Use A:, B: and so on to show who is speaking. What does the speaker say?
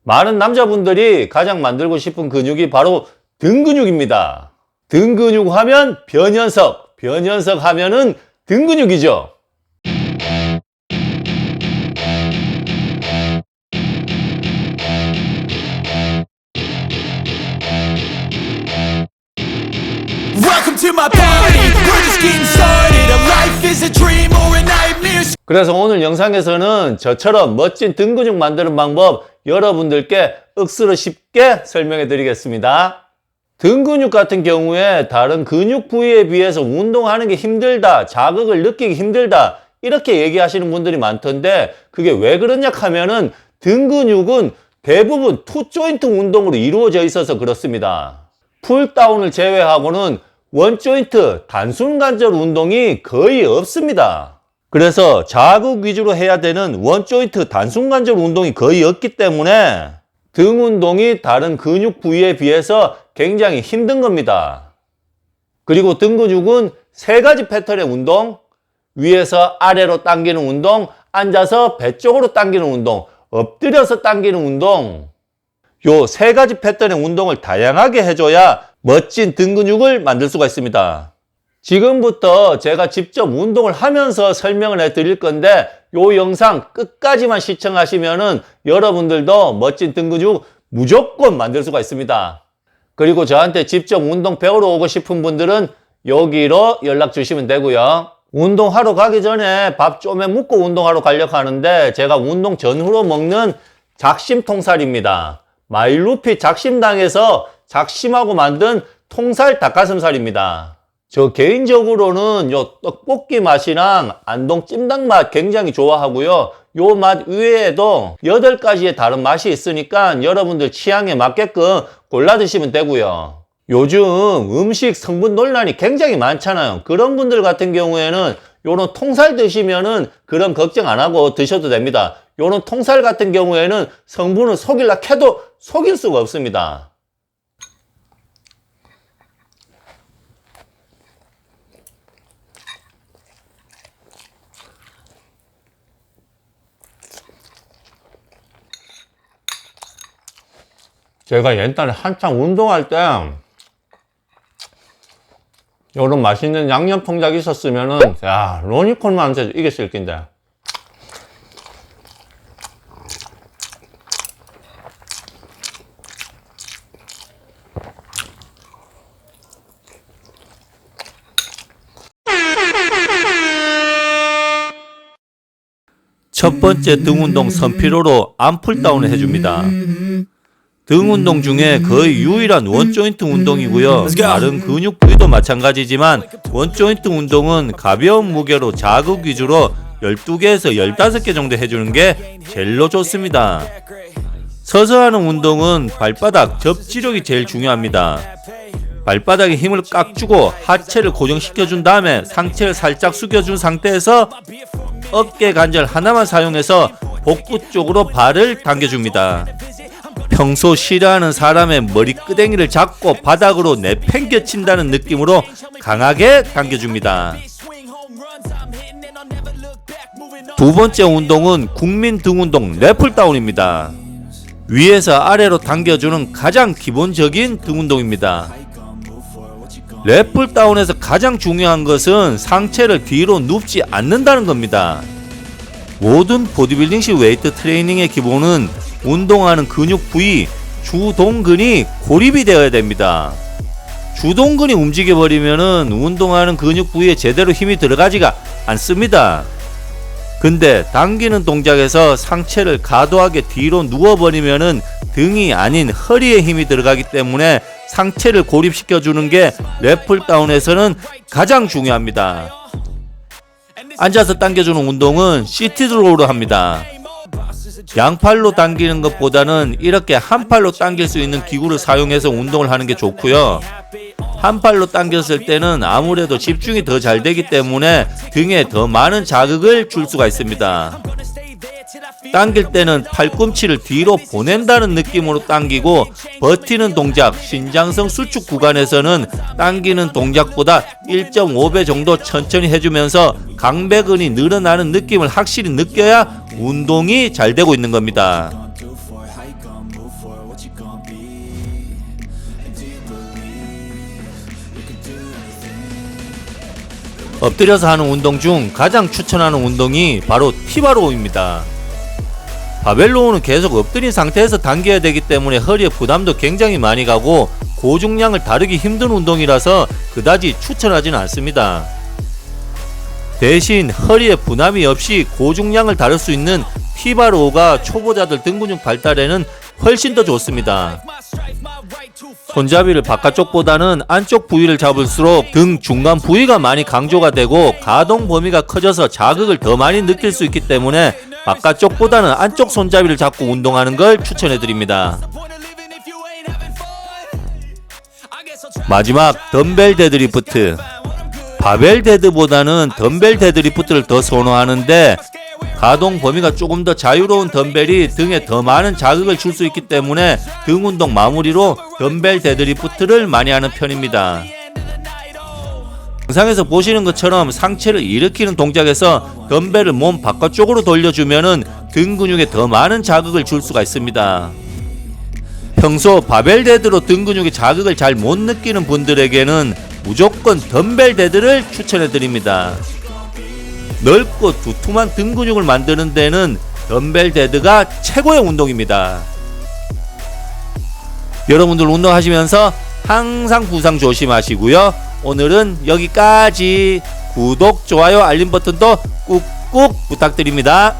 A: 많은 남자분들이 가장 만들고 싶은 근육이 바로 등 근육입니다. 등 근육 하면 변연석, 변연석 하면은 등 근육이죠. 그래서 오늘 영상에서는 저처럼 멋진 등 근육 만드는 방법 여러분들께 억수로 쉽게 설명해 드리겠습니다. 등 근육 같은 경우에 다른 근육 부위에 비해서 운동하는 게 힘들다, 자극을 느끼기 힘들다 이렇게 얘기하시는 분들이 많던데 그게 왜 그러냐 하면은 등 근육은 대부분 투 조인트 운동으로 이루어져 있어서 그렇습니다. 풀다운을 제외하고는 원 조인트 단순 관절 운동이 거의 없습니다. 그래서 자극 위주로 해야 되는 원 조인트 단순 관절 운동이 거의 없기 때문에 등 운동이 다른 근육 부위에 비해서 굉장히 힘든 겁니다. 그리고 등 근육은 세 가지 패턴의 운동, 위에서 아래로 당기는 운동, 앉아서 배 쪽으로 당기는 운동, 엎드려서 당기는 운동, 요 세 가지 패턴의 운동을 다양하게 해줘야 멋진 등 근육을 만들 수가 있습니다. 지금부터 제가 직접 운동을 하면서 설명을 해 드릴 건데 요 영상 끝까지만 시청하시면은 여러분들도 멋진 등 근육 무조건 만들 수가 있습니다. 그리고 저한테 직접 운동 배우러 오고 싶은 분들은 여기로 연락 주시면 되고요. 운동하러 가기 전에 밥 좀에 묻고 운동하러 가려고 하는데 제가 운동 전후로 먹는 작심 통살입니다. 마일루피 작심당에서 작심하고 만든 통살 닭가슴살입니다. 저 개인적으로는 요 떡볶이 맛이랑 안동 찜닭 맛 굉장히 좋아하고요. 요 맛 외에도 8가지의 다른 맛이 있으니까 여러분들 취향에 맞게끔 골라 드시면 되고요. 요즘 음식 성분 논란이 굉장히 많잖아요. 그런 분들 같은 경우에는 요런 통살 드시면은 그런 걱정 안 하고 드셔도 됩니다. 요런 통살 같은 경우에는 성분을 속일라 해도 속일 수가 없습니다. 제가 옛날에 한창 운동할 때 요런 맛있는 양념 통닭 있었으면은 야 로니콘만한테 이길 수 있긴데. 첫 번째 등 운동 선피로로 암풀 다운을 해줍니다. 등 운동 중에 거의 유일한 원조인트 운동이고요. 다른 근육 부위도 마찬가지지만 원조인트 운동은 가벼운 무게로 자극 위주로 12개에서 15개 정도 해주는 게 제일로 좋습니다. 서서 하는 운동은 발바닥 접지력이 제일 중요합니다. 발바닥에 힘을 꽉 주고 하체를 고정시켜준 다음에 상체를 살짝 숙여준 상태에서 어깨 관절 하나만 사용해서 복부 쪽으로 발을 당겨줍니다. 평소 싫어하는 사람의 머리끄댕이를 잡고 바닥으로 내팽겨친다는 느낌으로 강하게 당겨줍니다. 두 번째 운동은 국민 등 운동 래플다운입니다. 위에서 아래로 당겨주는 가장 기본적인 등 운동입니다. 래플다운에서 가장 중요한 것은 상체를 뒤로 눕지 않는다는 겁니다. 모든 보디빌딩식 웨이트 트레이닝의 기본은 운동하는 근육 부위 주동근이 고립이 되어야 됩니다. 주동근이 움직여버리면은 운동하는 근육 부위에 제대로 힘이 들어가지가 않습니다. 근데 당기는 동작에서 상체를 과도하게 뒤로 누워버리면은 등이 아닌 허리에 힘이 들어가기 때문에 상체를 고립시켜주는 게 래플다운에서는 가장 중요합니다. 앉아서 당겨주는 운동은 시티드로우로 합니다. 양팔로 당기는 것보다는 이렇게 한 팔로 당길 수 있는 기구를 사용해서 운동을 하는 게 좋고요. 한 팔로 당겼을 때는 아무래도 집중이 더 잘 되기 때문에 등에 더 많은 자극을 줄 수가 있습니다. 당길 때는 팔꿈치를 뒤로 보낸다는 느낌으로 당기고 버티는 동작, 신장성 수축 구간에서는 당기는 동작보다 1.5배 정도 천천히 해주면서 강배근이 늘어나는 느낌을 확실히 느껴야 운동이 잘 되고 있는 겁니다.
B: move for it, what you gon' be? And do you believe you can do anything?
A: 엎드려서 하는 운동 중 가장 추천하는 운동이 바로 티바로우입니다. 바벨로우는 계속 엎드린 상태에서 당겨야 되기 때문에 허리에 부담도 굉장히 많이 가고 고중량을 다루기 힘든 운동이라서 그다지 추천하지는 않습니다. 대신 허리에 부담이 없이 고중량을 다룰 수 있는 티바로우가 초보자들 등 근육 발달에는 훨씬 더 좋습니다. 손잡이를 바깥쪽보다는 안쪽 부위를 잡을수록 등 중간 부위가 많이 강조가 되고 가동 범위가 커져서 자극을 더 많이 느낄 수 있기 때문에 바깥쪽보다는 안쪽 손잡이를 잡고 운동하는 걸 추천해드립니다. 마지막 덤벨 데드리프트. 바벨 데드보다는 덤벨 데드리프트를 더 선호하는데 가동 범위가 조금 더 자유로운 덤벨이 등에 더 많은 자극을 줄 수 있기 때문에 등 운동 마무리로 덤벨 데드리프트를 많이 하는 편입니다. 영상에서 보시는 것처럼 상체를 일으키는 동작에서 덤벨을 몸 바깥쪽으로 돌려주면은 등 근육에 더 많은 자극을 줄 수가 있습니다. 평소 바벨 데드로 등 근육에 자극을 잘 못 느끼는 분들에게는 무조건 덤벨 데드를 추천해 드립니다. 넓고 두툼한 등 근육을 만드는 데는 덤벨 데드가 최고의 운동입니다. 여러분들 운동하시면서 항상 부상 조심하시고요. 오늘은 여기까지. 구독, 좋아요, 알림 버튼도 꾹꾹 부탁드립니다.